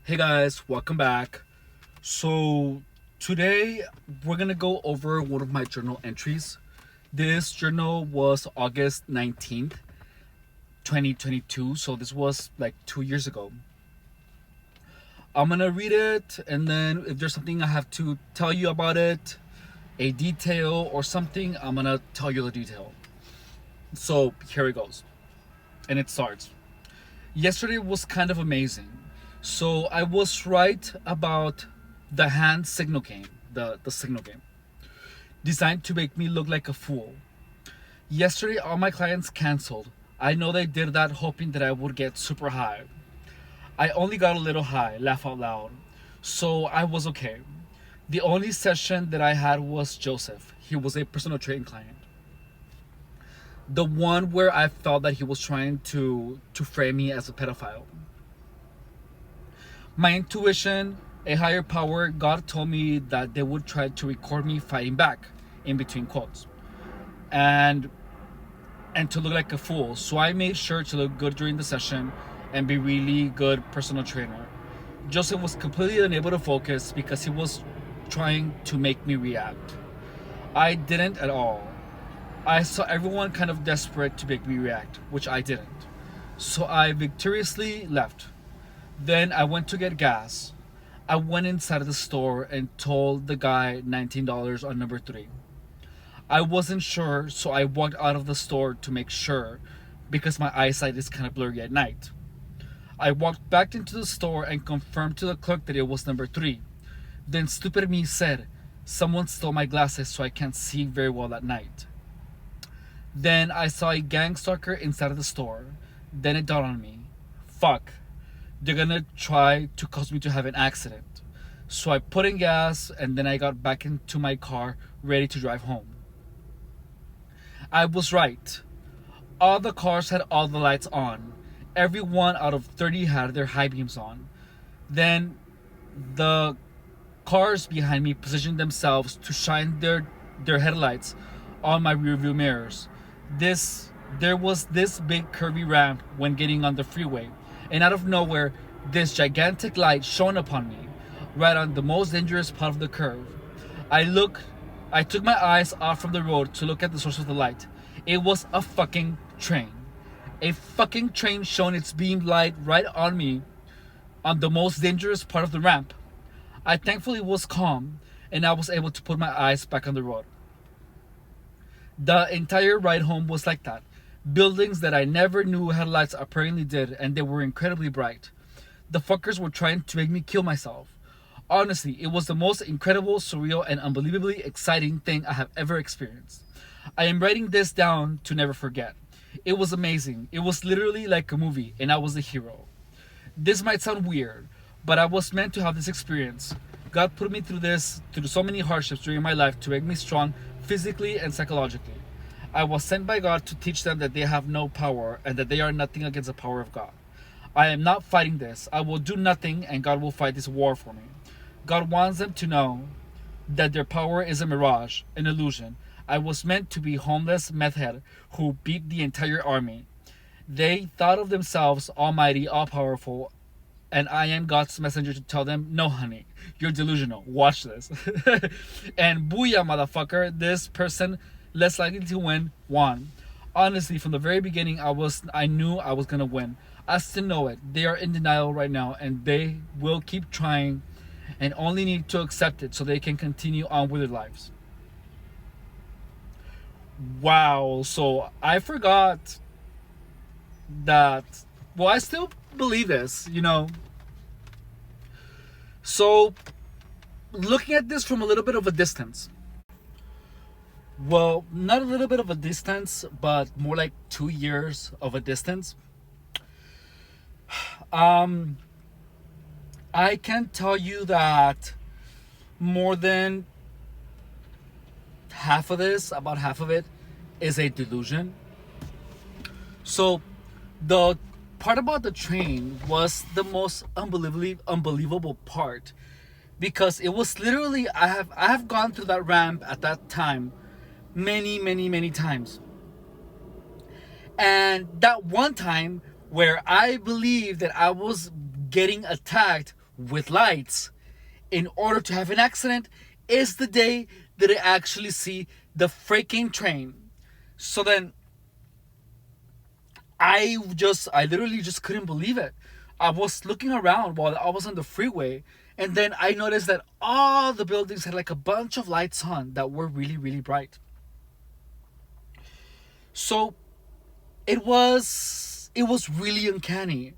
Hey guys, welcome back. So, today we're gonna go over one of my journal entries. This journal was August 19th, 2022, so this was like 2 years ago. I'm gonna read it, and then if there's something I have to tell you about it, a detail or something, I'm gonna tell you the detail. So, here it goes. And it starts. Yesterday was kind of amazing. So I was right about the hand signal game, the signal game, designed to make me look like a fool. Yesterday, all my clients canceled. I know they did that hoping that I would get super high. I only got a little high, laugh out loud. So I was okay. The only session that I had was Joseph. He was a personal training client. The one where I felt that he was trying to frame me as a pedophile. My intuition, a higher power, God told me that they would try to record me fighting back, in between quotes, and to look like a fool. So I made sure to look good during the session and be really good personal trainer. Joseph was completely unable to focus because he was trying to make me react. I didn't at all. I saw everyone kind of desperate to make me react, which I didn't. So I victoriously left. Then I went to get gas. I went inside of the store and told the guy $19 on number 3. I wasn't sure, so I walked out of the store to make sure because my eyesight is kind of blurry at night. I walked back into the store and confirmed to the clerk that it was number 3. Then stupid me said, "Someone stole my glasses so I can't see very well at night." Then I saw a gangstalker inside of the store. Then it dawned on me. Fuck. They're gonna try to cause me to have an accident. So I put in gas and then I got back into my car ready to drive home. I was right. All the cars had all the lights on. Every one out of 30 had their high beams on. Then the cars behind me positioned themselves to shine their headlights on my rearview mirrors. There was this big curvy ramp when getting on the freeway, and out of nowhere, this gigantic light shone upon me, right on the most dangerous part of the curve. I took my eyes off from the road to look at the source of the light. It was a fucking train. A fucking train shone its beam light right on me on the most dangerous part of the ramp. I thankfully was calm, and I was able to put my eyes back on the road. The entire ride home was like that. Buildings that I never knew had lights apparently did, and they were incredibly bright. The fuckers were trying to make me kill myself. Honestly, it was the most incredible, surreal, and unbelievably exciting thing I have ever experienced. I am writing this down to never forget. It was amazing. It was literally like a movie, and I was the hero. This might sound weird, but I was meant to have this experience. God put me through so many hardships during my life to make me strong physically and psychologically. I was sent by God to teach them that they have no power and that they are nothing against the power of God. I am not fighting this. I will do nothing and God will fight this war for me. God wants them to know that their power is a mirage, an illusion. I was meant to be homeless meth head who beat the entire army. They thought of themselves almighty, all powerful, and I am God's messenger to tell them, no honey, you're delusional, watch this. And booyah motherfucker, this person less likely to win won. Honestly, from the very beginning, I knew I was gonna win. I still know it. They are in denial right now and they will keep trying and only need to accept it so they can continue on with their lives. Wow, so I forgot that, well, I still believe this. So, looking at this from a little bit of a distance. Well, not a little bit of a distance, but more like 2 years of a distance. I can tell you that more than about half of it, is a delusion. So, the part about the train was the most unbelievable part because it was literally I have gone through that ramp at that time many times. And that one time where I believed that I was getting attacked with lights in order to have an accident is the day that I actually see the freaking train. So then I literally just couldn't believe it. I was looking around while I was on the freeway, and then I noticed that all the buildings had like a bunch of lights on that were really, really bright. So it was really uncanny.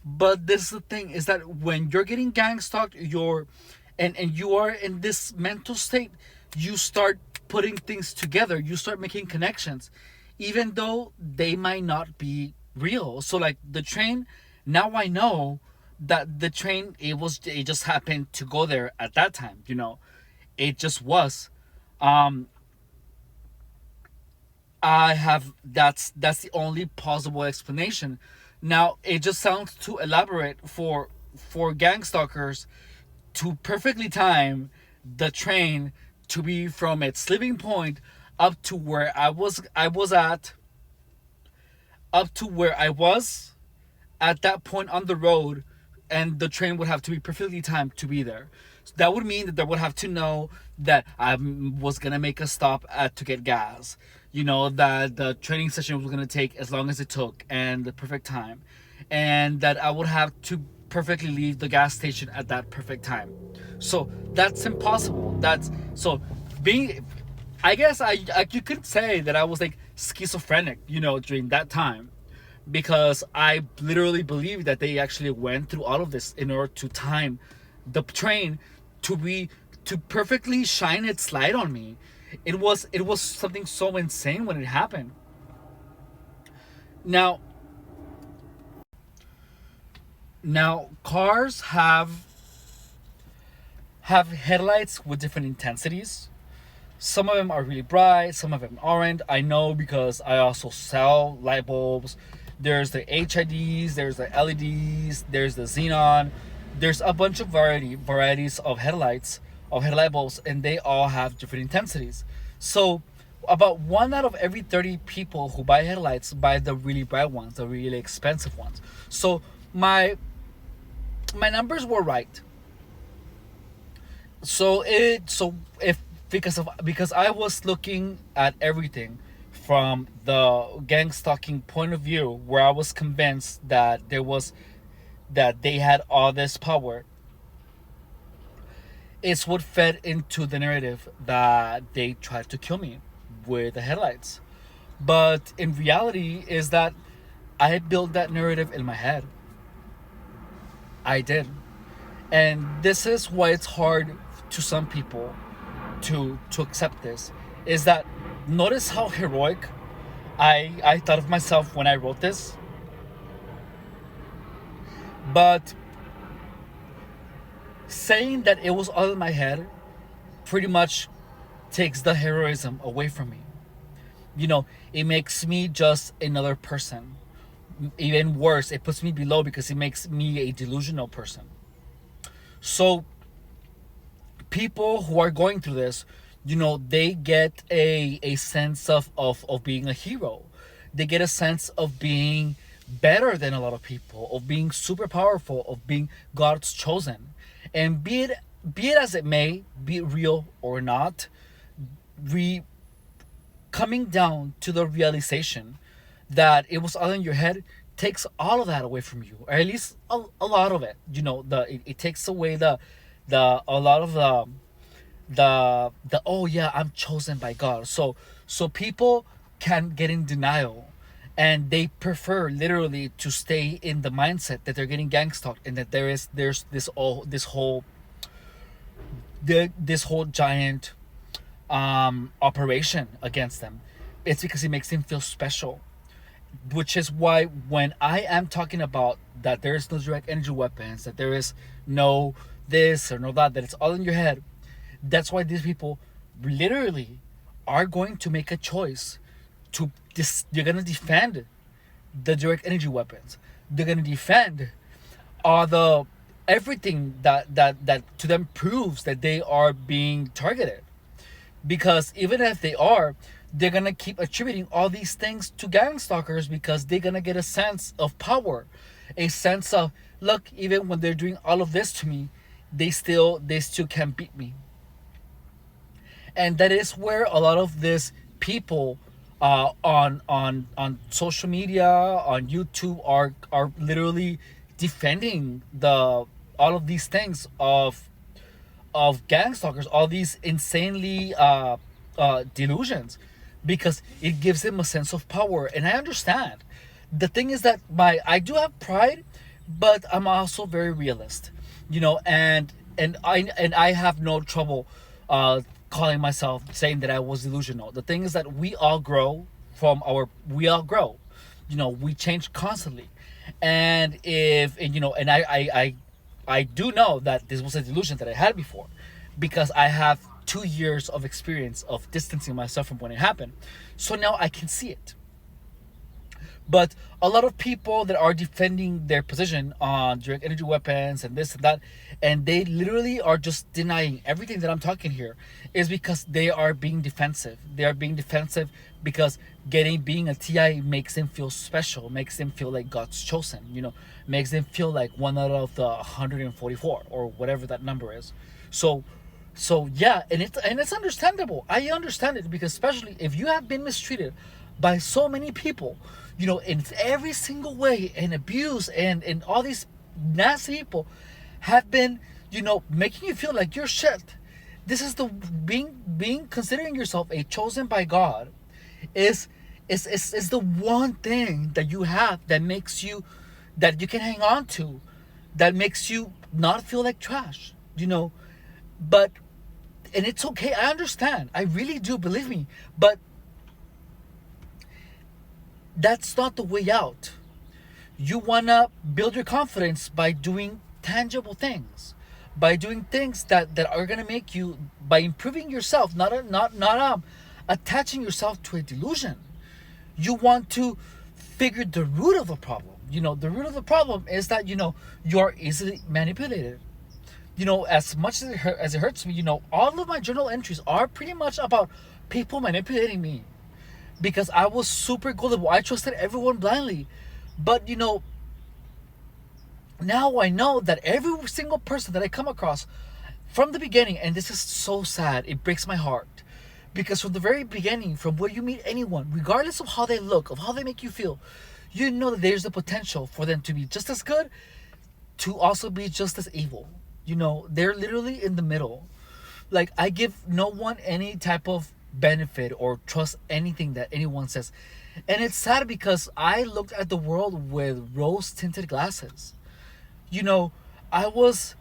But this is the thing, is that when you're getting gang stalked, and you are in this mental state, you start putting things together, you start making connections, even though they might not be real. So like the train, now I know that the train, it just happened to go there at that time, it just was. um I have that's the only plausible explanation. Now it just sounds too elaborate for gang stalkers to perfectly time the train to be from its living point up to where I was at that point on the road, and the train would have to be perfectly timed to be there. So that would mean that they would have to know that I was gonna make a stop to get gas. That the training session was gonna take as long as it took, and the perfect time, and that I would have to perfectly leave the gas station at that perfect time. So that's impossible. That's so being. I guess you could say that I was like schizophrenic, during that time, because I literally believe that they actually went through all of this in order to time the train to perfectly shine its light on me. It was something so insane when it happened. Now now cars have headlights with different intensities. Some of them are really bright, some of them aren't. I know because I also sell light bulbs. There's the HIDs, there's the LEDs, there's the xenon. There's a bunch of varieties of headlight bulbs, and they all have different intensities. So about 1 out of every 30 people who buy headlights buy the really bright ones, the really expensive ones. So my numbers were right. So if because I was looking at everything from the gang stalking point of view, where I was convinced that they had all this power. It's what fed into the narrative that they tried to kill me with the headlights. But in reality is that I built that narrative in my head. I did. And this is why it's hard to some people to accept this, is that notice how heroic I thought of myself when I wrote this. But saying that it was all in my head pretty much takes the heroism away from me. It makes me just another person. Even worse, it puts me below because it makes me a delusional person. So people who are going through this, they get a sense of being a hero. They get a sense of being better than a lot of people, of being super powerful, of being God's chosen. And be it as it may, be it real or not, coming down to the realization that it was all in your head takes all of that away from you, or at least a lot of it. It takes away a lot of the oh yeah, I'm chosen by God. So people can get in denial, and they prefer literally to stay in the mindset that they're getting gang stalked, and that there's this whole giant operation against them. It's because it makes them feel special, which is why when I am talking about that there is no direct energy weapons, that there is no this or no that it's all in your head, that's why these people literally are going to make a choice to this. You're gonna defend the direct energy weapons. They're gonna defend all the everything that to them proves that they are being targeted. Because even if they are, they're gonna keep attributing all these things to gang stalkers, because they're gonna get a sense of power, a sense of look, even when they're doing all of this to me, they still can't beat me. And that is where a lot of these people on social media, on YouTube, are literally defending the all of these things of gangstalkers, all these insanely delusions, because it gives them a sense of power. And I understand. The thing is that my I do have pride, but I'm also very realist, and I have no trouble calling myself saying that I was delusional. The thing is that we all grow, we change constantly. And if and, you know and I do know that this was a delusion that I had before, because I have 2 years of experience of distancing myself from when it happened. So now I can see it. But a lot of people that are defending their position on direct energy weapons and this and that, and they literally are just denying everything that I'm talking here, is because they are being defensive. They are being defensive because being a TI makes them feel special, makes them feel like God's chosen, makes them feel like one out of the 144 or whatever that number is. So yeah, and it's understandable. I understand it, because especially if you have been mistreated by so many people, in every single way, and abuse, and all these nasty people have been, making you feel like you're shit. This is the being considering yourself a chosen by God is the one thing that you have that makes you, that you can hang on to, that makes you not feel like trash, but, and it's okay. I understand. I really do, believe me. But that's not the way out. You wanna build your confidence by doing tangible things, by doing things that are gonna make you, by improving yourself, not attaching yourself to a delusion. You want to figure the root of the problem. The root of the problem is that you are easily manipulated. As much as it hurts me, all of my journal entries are pretty much about people manipulating me, because I was super gullible. I trusted everyone blindly. But now I know that every single person that I come across from the beginning, and this is so sad, it breaks my heart, because from the very beginning, from where you meet anyone, regardless of how they look, of how they make you feel, you know that there's the potential for them to be just as good, to also be just as evil. They're literally in the middle. Like, I give no one any type of benefit or trust anything that anyone says. And it's sad, because I looked at the world with rose tinted glasses. I was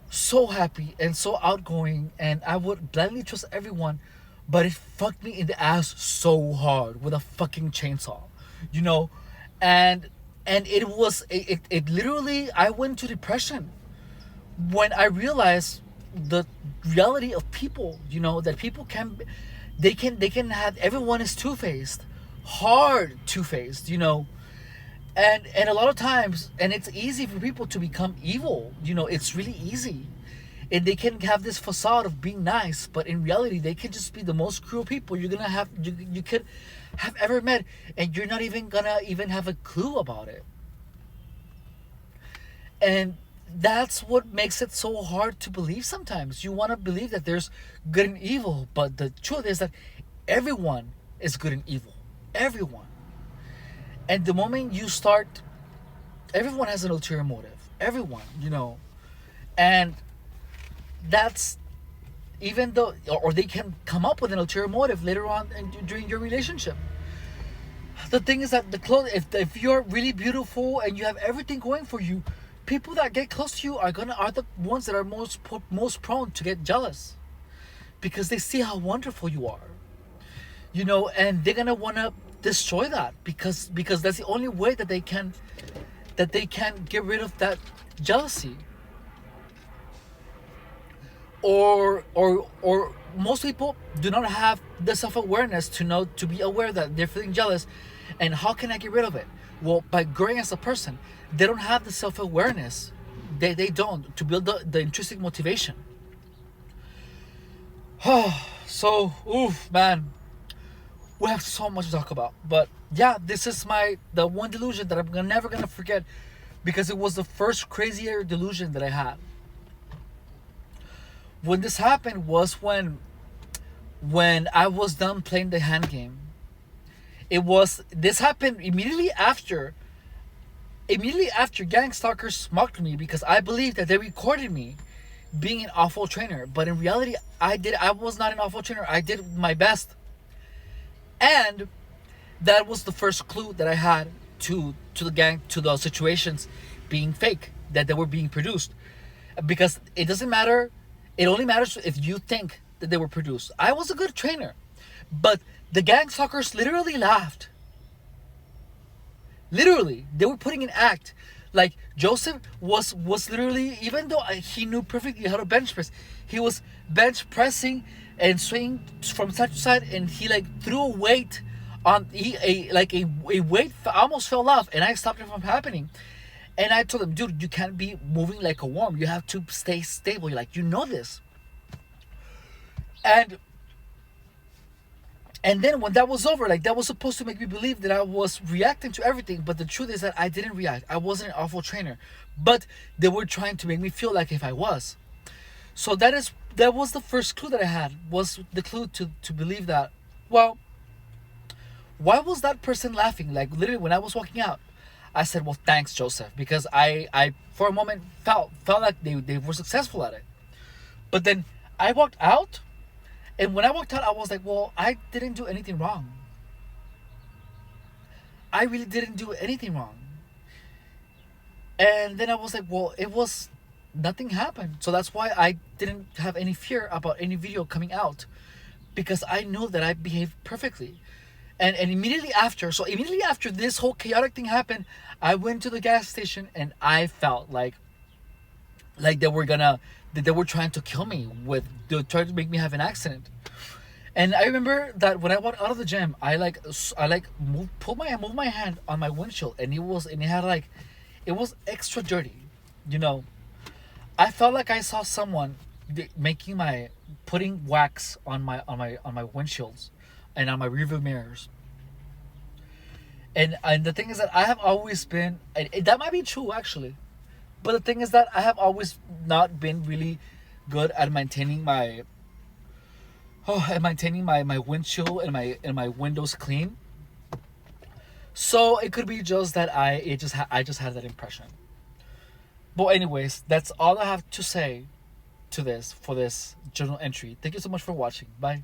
so happy and so outgoing, and I would gladly trust everyone, but it fucked me in the ass so hard with a fucking chainsaw. you know and it literally, I went into depression when I realized the reality of people. That people they can have, everyone is two-faced, hard two-faced. And a lot of times, and it's easy for people to become evil. It's really easy. And they can have this facade of being nice, but in reality they can just be the most cruel people you could have ever met, and you're not even gonna even have a clue about it. And that's what makes it so hard to believe. Sometimes you want to believe that there's good and evil, but the truth is that everyone is good and evil. Everyone. And the moment you start, everyone has an ulterior motive. Everyone. And that's, even though, or they can come up with an ulterior motive later on during your relationship. The thing is that if you're really beautiful and you have everything going for you, people that get close to you are the ones that are most prone to get jealous, because they see how wonderful you are. And they're gonna want to destroy that, because that's the only way that they can get rid of that jealousy. Or most people do not have the self-awareness to be aware that they're feeling jealous. And how can I get rid of it? Well, by growing as a person. They don't have the self-awareness. They don't, to build the intrinsic motivation. So, oof, man, we have so much to talk about. But yeah, this is the one delusion that I'm never gonna forget, because it was the first crazier delusion that I had. When this happened was when I was done playing the hand game. This happened immediately after Gangstalkers mocked me because I believed that they recorded me being an awful trainer. But in reality, I was not an awful trainer. I did my best. And that was the first clue that I had to the situations being fake, that they were being produced. Because it doesn't matter, it only matters if you think that they were produced. I was a good trainer, but the Gangstalkers literally laughed. Literally, they were putting an act. Like Joseph was literally, even though he knew perfectly how to bench press, he was bench pressing and swinging from side to side, and he like threw a weight on a weight almost fell off, and I stopped it from happening. And I told him, dude, you can't be moving like a worm. You have to stay stable. You're like, you know this. And then when that was over, like that was supposed to make me believe that I was reacting to everything. But the truth is that I didn't react. I wasn't an awful trainer. But they were trying to make me feel like if I was. So that was the first clue that I had, was the clue to believe that, well, why was that person laughing? Like literally when I was walking out, I said, well, thanks, Joseph, because I for a moment felt like they were successful at it. But then I walked out, and when I walked out, I was like, well, I didn't do anything wrong. I really didn't do anything wrong. And then I was like, well, nothing happened. So that's why I didn't have any fear about any video coming out, because I knew that I behaved perfectly. And immediately after this whole chaotic thing happened, I went to the gas station and I felt like they were trying to kill me. They were trying to make me have an accident. And I remember that when I walked out of the gym, I moved my hand on my windshield, and it was extra dirty, you know. I felt like I saw someone putting wax on my windshields and on my rearview mirrors. And the thing is that I have always been, and that might be true actually, but the thing is that I have always not been really good at maintaining my windshield and my windows clean. So it could be just that I just had that impression. But anyways, that's all I have to say for this journal entry. Thank you so much for watching. Bye.